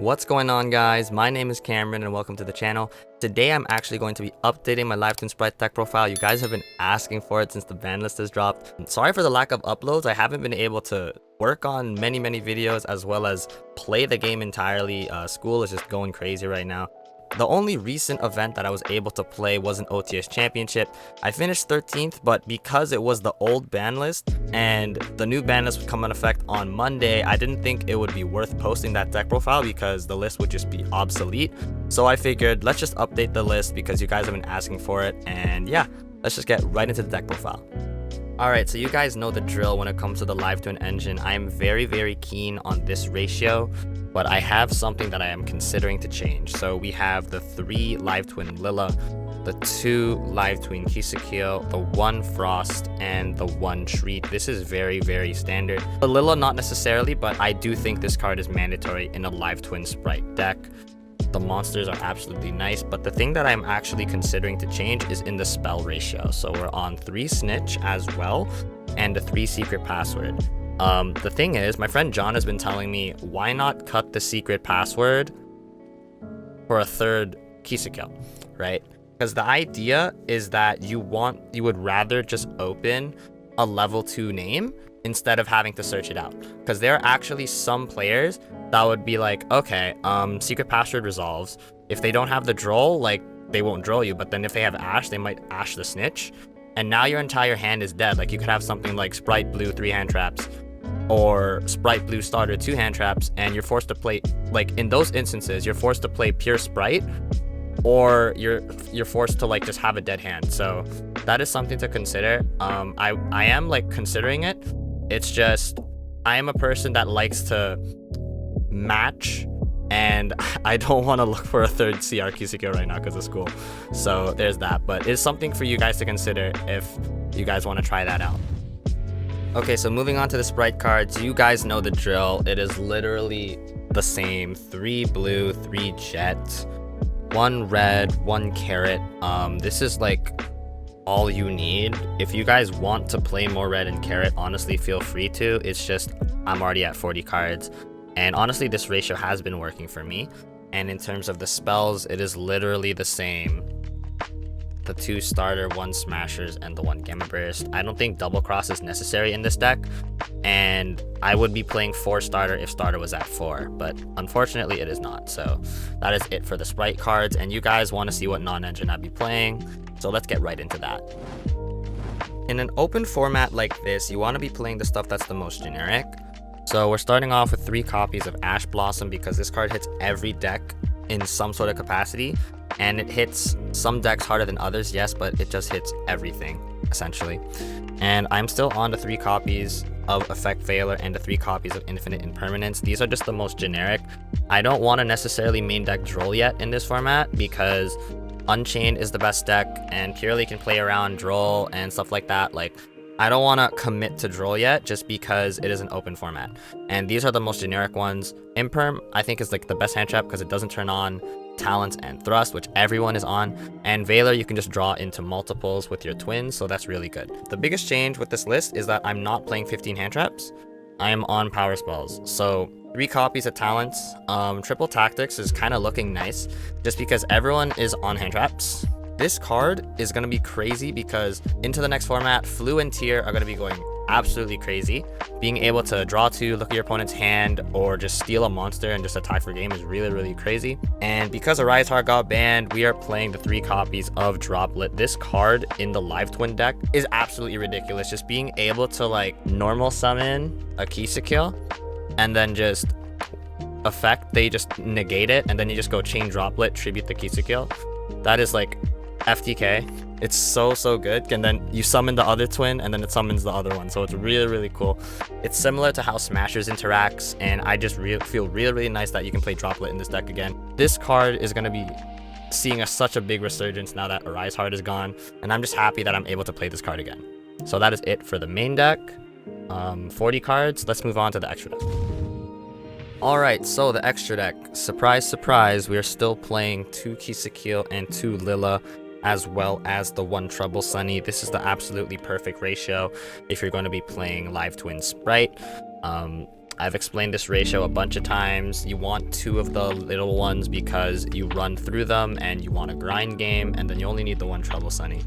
What's going on, guys? My name is Cameron and welcome to the channel. Today I'm actually going to be updating my Live Twin Sprite deck profile. You guys have been asking for it since the ban list has dropped. Sorry for the lack of uploads. I haven't been able to work on many videos as well as play the game entirely. School is just going crazy right now. The only recent event that I was able to play was an OTS championship. I finished 13th, but because it was the old ban list and the new ban list would come in effect on Monday, I didn't think it would be worth posting that deck profile because the list would just be obsolete. So I figured let's just update the list because you guys have been asking for it, and yeah, let's just get right into the deck profile. Alright, so you guys know the drill when it comes to the Live Twin engine. I am very keen on this ratio, but I have something that I am considering to change. So we have the 3 Live Twin Lilla, the 2 Live Twin Kisakil, the 1 Frost, and the 1 Treat. This is very standard. The Lilla not necessarily, but I do think this card is mandatory in a Live Twin Sprite deck. The monsters are absolutely nice, but the thing that I'm actually considering to change is in the spell ratio. So we're on 3 Snitch as well, and a 3 Secret Password. The thing is, my friend John has been telling me, why not cut the secret password for a 3rd Kisakil, right? Because the idea is that you would rather just open a level 2 name instead of having to search it out. Because there are actually some players that would be like, okay, secret password resolves. If they don't have the droll, like, they won't droll you, but then if they have Ash, they might Ash the Snitch. And now your entire hand is dead. Like, you could have something like Spright Blue 3 hand traps, or Spright Blue Starter 2 hand traps, and you're forced to play, like, in those instances, you're forced to play pure Spright, or you're forced to, like, just have a dead hand. So that is something to consider. I am, like, considering it. It's just, I am a person that likes to match, and I don't want to look for a 3rd CR Kisakil right now because of school. So there's that, but it's something for you guys to consider if you guys want to try that out. Okay, so moving on to the Sprite cards, you guys know the drill. It is literally the same. 3 blue, 3 jet, 1 red, 1 carrot. This is like all you need. If you guys want to play more red and carrot, honestly, feel free to. It's just, I'm already at 40 cards. And honestly, this ratio has been working for me. And in terms of the spells, it is literally the same. The 2 starter, 1 smashers, and the 1 gamma burst. I don't think double cross is necessary in this deck, and I would be playing 4 starter if starter was at 4, but unfortunately it is not. So that is it for the Sprite cards, and you guys want to see what non-engine I'd be playing, so let's get right into that. In an open format like this, you want to be playing the stuff that's the most generic. So we're starting off with 3 copies of Ash Blossom because this card hits every deck in some sort of capacity, and it hits some decks harder than others, yes, but it just hits everything essentially. And I'm still on the 3 copies of Effect Veiler and the 3 copies of Infinite Impermanence. These are just the most generic. I don't want to necessarily main deck Droll yet in this format because Unchained is the best deck and purely can play around Droll and stuff like that. Like, I don't want to commit to Droll yet just because it is an open format. And these are the most generic ones. Imperm, I think, is like the best hand trap because it doesn't turn on Talents and Thrust, which everyone is on. And Veiler, you can just draw into multiples with your twins, so that's really good. The biggest change with this list is that I'm not playing 15 hand traps. I am on power spells. So 3 copies of Talents. Triple Tactics is kind of looking nice just because everyone is on hand traps. This card is going to be crazy because into the next format, Flu and Tier are going to be going absolutely crazy. Being able to draw 2, look at your opponent's hand, or just steal a monster and just attack for game is really crazy. And because Ariseheart got banned, we are playing the 3 copies of Droplet. This card in the Live Twin deck is absolutely ridiculous. Just being able to, like, normal summon a Kisakil and then just effect, they just negate it, and then you just go chain Droplet, tribute the Kisakil. That is like FTK. It's so good, and then you summon the other twin and then it summons the other one, so it's really cool. It's similar to how Smashers interacts, and I just feel really nice that you can play Droplet in this deck again. This card is going to be seeing such a big resurgence now that Ariseheart is gone, and I'm just happy that I'm able to play this card again. So that is it for the main deck. 40 cards. Let's move on to the extra deck. Alright, so the extra deck. Surprise, we are still playing 2 Kisakil and 2 Lilla, as well as the 1 Trouble Sunny. This is the absolutely perfect ratio if you're going to be playing Live Twin Sprite. I've explained this ratio a bunch of times. You want 2 of the little ones because you run through them and you want a grind game, and then you only need the 1 Trouble Sunny.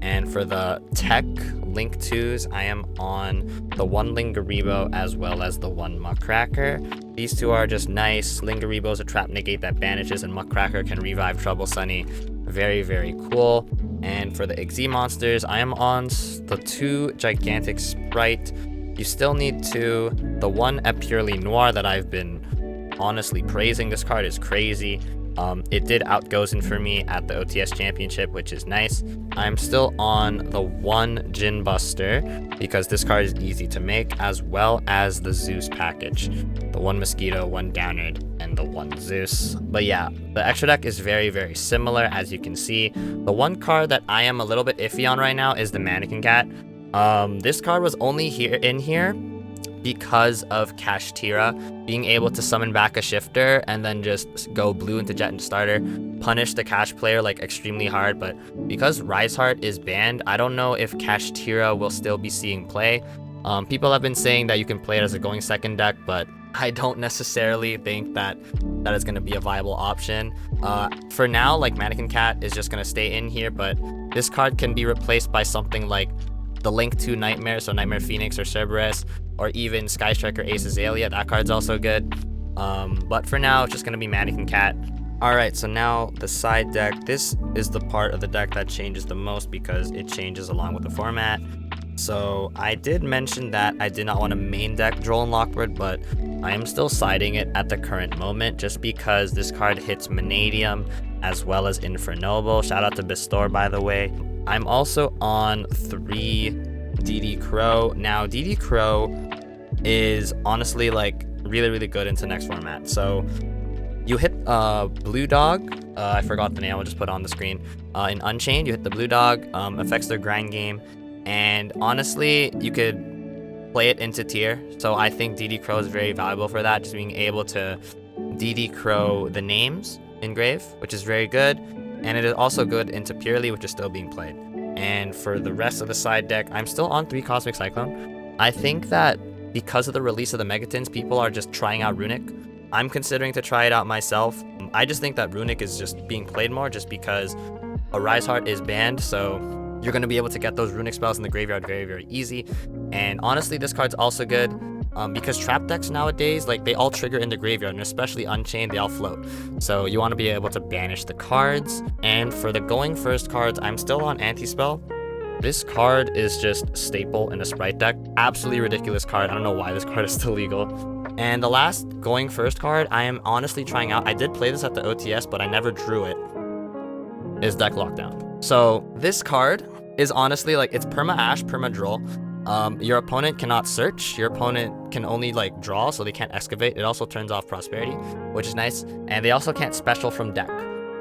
And for the tech Link 2s, I am on the 1 Lingaribo as well as the 1 Muckracker. These 2 are just nice. Lingaribo is a trap negate that banishes, and Muckracker can revive Trouble Sunny. Very, very cool. And for the XZ monsters, I am on the 2 Gigantic Spright. You still need 2. The 1 Epurely Noir that I've been honestly praising. This card is crazy. It did outgozen for me at the OTS Championship, which is nice. I'm still on the 1 Gin Buster because this card is easy to make, as well as the Zeus package. The 1 Mosquito, 1 Downard, and the 1 Zeus. But yeah, the extra deck is very, very similar, as you can see. The 1 card that I am a little bit iffy on right now is the Mannequin Cat. This card was only in here because of Kashtira being able to summon back a shifter and then just go blue into Jet into starter, punish the Cash player like extremely hard. But because Ariseheart is banned, I don't know if Kashtira will still be seeing play. People have been saying that you can play it as a going second deck, but I don't necessarily think that is going to be a viable option. For now, like, Mannequin Cat is just going to stay in here, but this card can be replaced by something like the Link 2 Nightmare, so Nightmare Phoenix or Cerberus, or even Sky Striker Ace Azalea. That card's also good. But for now, it's just going to be Mannequin Cat. Alright, so now the side deck. This is the part of the deck that changes the most because it changes along with the format. So I did mention that I did not want to main deck Droll and Lockbird, but I am still siding it at the current moment just because this card hits Manadium as well as Infernoble. Shout out to Bistor, by the way. I'm also on 3 DD Crow. Now, DD Crow is honestly like really, really good into next format. So you hit Blue Dog. I forgot the name. I'll just put it on the screen. In Unchained, you hit the Blue Dog. Affects their grind game. And honestly, you could play it into tier. So I think DD Crow is very valuable for that. Just being able to DD Crow the names engrave, which is very good. And it is also good into Purely, which is still being played. And for the rest of the side deck, I'm still on 3 Cosmic Cyclone. I think that because of the release of the Megatons, people are just trying out Runic. I'm considering to try it out myself. I just think that Runic is just being played more just because Ariseheart is banned, so you're going to be able to get those Runic spells in the graveyard very, very easy. And honestly, this card's also good because trap decks nowadays, like, they all trigger in the graveyard, and especially Unchained, they all float. So you want to be able to banish the cards. And for the going first cards, I'm still on Anti-Spell. This card is just staple in a Sprite deck. Absolutely ridiculous card. I don't know why this card is still legal. And the last going first card I am honestly trying out, I did play this at the OTS, but I never drew it, is Deck Lockdown. So this card is honestly like, it's perma Ash, perma Droll. Your opponent cannot search. Your opponent can only like draw, so they can't excavate. It also turns off Prosperity, which is nice. And they also can't special from deck.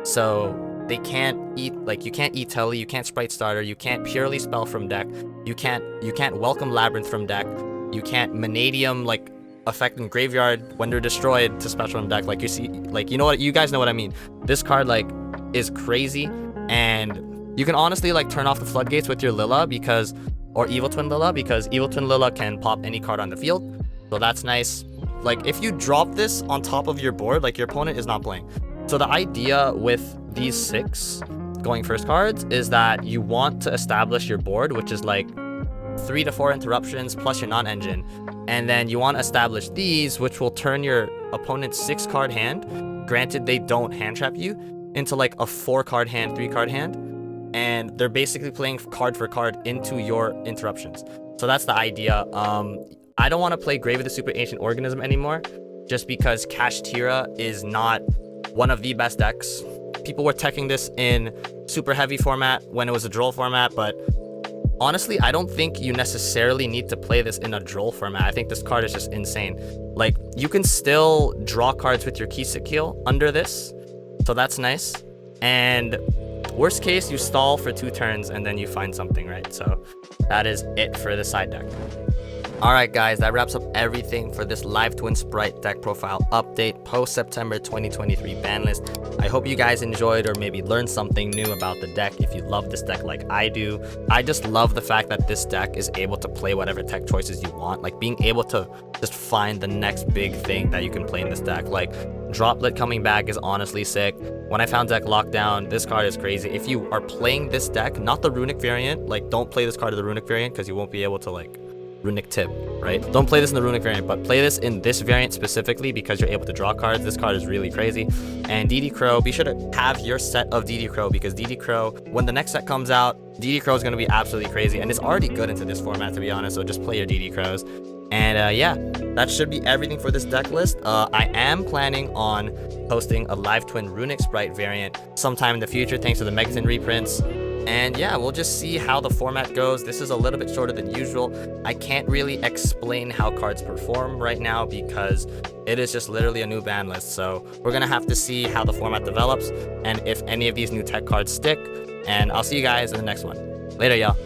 So they can't eat, like, you can't eat Telly, you can't Sprite Starter, you can't purely spell from deck, you can't welcome Labyrinth from deck, you can't Manadium like affecting graveyard when they're destroyed to special from deck. Like, you see, like, you know what, you guys know what I mean. This card like is crazy, and you can honestly like turn off the floodgates with your Lilla because, or Evil Twin Lilla, because Evil Twin Lilla can pop any card on the field, so that's nice. Like, if you drop this on top of your board, like, your opponent is not playing. So the idea with these 6 going first cards is that you want to establish your board, which is like 3 to 4 interruptions plus your non-engine, and then you want to establish these, which will turn your opponent's 6 card hand, granted they don't hand trap you, into like a 4 card hand, 3 card hand, and they're basically playing card for card into your interruptions. So that's the idea. I don't want to play Grave of the Super Ancient Organism anymore, just because Kashtira is not one of the best decks. People were teching this in super heavy format when it was a Droll format, but honestly, I don't think you necessarily need to play this in a Droll format. I think this card is just insane. Like, you can still draw cards with your Kisik Heal under this, so that's nice. And worst case, you stall for 2 turns and then you find something, right? So that is it for the side deck. Alright guys, that wraps up everything for this Live Twin Sprite deck profile update post September 2023 ban list. I hope you guys enjoyed or maybe learned something new about the deck if you love this deck like I do. I just love the fact that this deck is able to play whatever tech choices you want, like being able to just find the next big thing that you can play in this deck. Like Droplet coming back is honestly sick. When I found deck lockdown, this card is crazy. If you are playing this deck, not the runic variant, like don't play this card of the runic variant because you won't be able to like runic tip, right? Don't play this in the runic variant, but play this in this variant specifically because you're able to draw cards. This card is really crazy. And DD Crow, be sure to have your set of DD Crow because DD Crow, when the next set comes out, DD Crow is going to be absolutely crazy, and it's already good into this format, to be honest, so just play your DD Crows. And yeah, that should be everything for this deck list. I am planning on posting a Live Twin Runic Sprite variant sometime in the future thanks to the Megaton reprints. And yeah, we'll just see how the format goes. This is a little bit shorter than usual. I can't really explain how cards perform right now because it is just literally a new ban list. So we're gonna have to see how the format develops and if any of these new tech cards stick. And I'll see you guys in the next one. Later, y'all.